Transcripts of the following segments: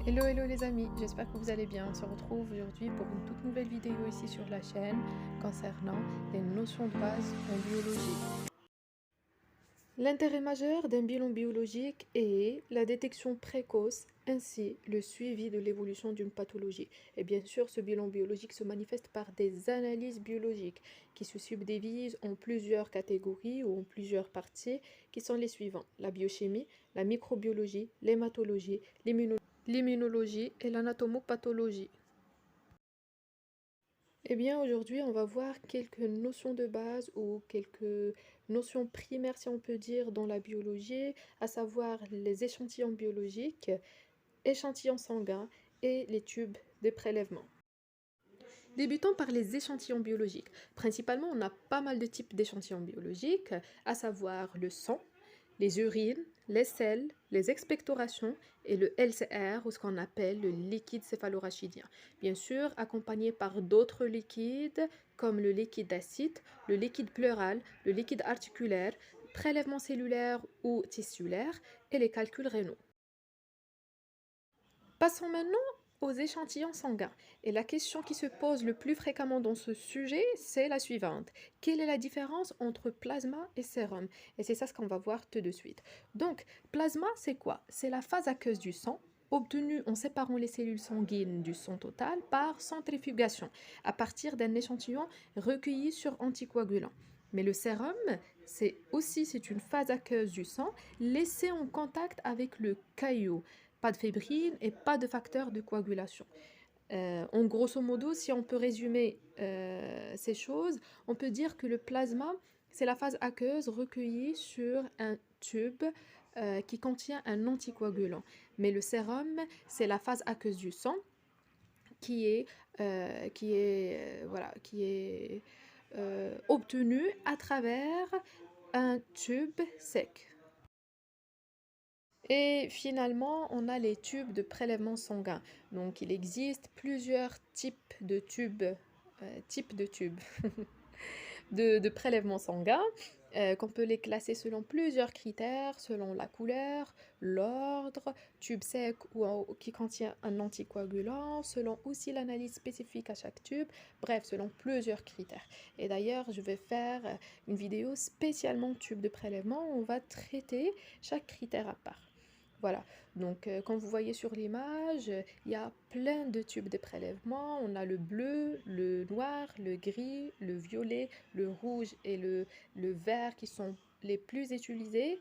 Hello hello les amis, j'espère que vous allez bien. On se retrouve aujourd'hui pour une toute nouvelle vidéo ici sur la chaîne concernant les notions de base en biologie. L'intérêt majeur d'un bilan biologique est la détection précoce ainsi le suivi de l'évolution d'une pathologie. Et bien sûr, ce bilan biologique se manifeste par des analyses biologiques qui se subdivisent en plusieurs catégories ou en plusieurs parties qui sont les suivants: la biochimie, la microbiologie, l'hématologie, l'immunologie et l'anatomopathologie. Eh bien, aujourd'hui, on va voir quelques notions de base ou quelques notions primaires, si on peut dire, dans la biologie, à savoir les échantillons biologiques, échantillons sanguins et les tubes de prélèvement. Débutons par les échantillons biologiques. Principalement, on a pas mal de types d'échantillons biologiques, à savoir le sang, les urines, les selles, les expectorations et le LCR, ou ce qu'on appelle le liquide céphalorachidien. Bien sûr, accompagné par d'autres liquides comme le liquide acide, le liquide pleural, le liquide articulaire, prélèvement cellulaire ou tissulaire et les calculs rénaux. Passons maintenant aux échantillons sanguins. Et la question qui se pose le plus fréquemment dans ce sujet, c'est la suivante. Quelle est la différence entre plasma et sérum? Et c'est ça ce qu'on va voir tout de suite. Donc, plasma, c'est quoi? C'est la phase aqueuse du sang, obtenue en séparant les cellules sanguines du sang total par centrifugation, à partir d'un échantillon recueilli sur anticoagulant. Mais le sérum, c'est une phase aqueuse du sang laissée en contact avec le caillot. Pas de fébrine et pas de facteur de coagulation. En grosso modo, si on peut résumer ces choses, on peut dire que le plasma, c'est la phase aqueuse recueillie sur un tube qui contient un anticoagulant. Mais le sérum, c'est la phase aqueuse du sang qui est obtenue à travers un tube sec. Et finalement, on a les tubes de prélèvement sanguin. Donc, il existe plusieurs types de tubes, de prélèvement sanguin, qu'on peut les classer selon plusieurs critères, selon la couleur, l'ordre, tube sec ou qui contient un anticoagulant, selon aussi l'analyse spécifique à chaque tube, bref, selon plusieurs critères. Et d'ailleurs, je vais faire une vidéo spécialement tube de prélèvement où on va traiter chaque critère à part. Voilà, donc comme vous voyez sur l'image, il y a plein de tubes de prélèvement. On a le bleu, le noir, le gris, le violet, le rouge et le vert qui sont les plus utilisés.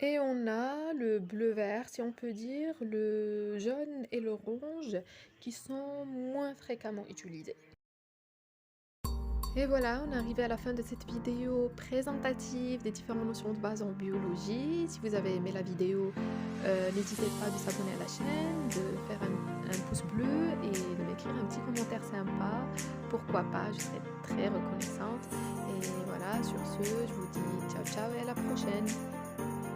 Et on a le bleu-vert, si on peut dire, le jaune et le orange qui sont moins fréquemment utilisés. Et voilà, on est arrivé à la fin de cette vidéo présentative des différentes notions de base en biologie. Si vous avez aimé la vidéo, n'hésitez pas de s'abonner à la chaîne, de faire un pouce bleu et de m'écrire un petit commentaire sympa. Pourquoi pas, je serai très reconnaissante. Et voilà, sur ce, je vous dis ciao ciao et à la prochaine.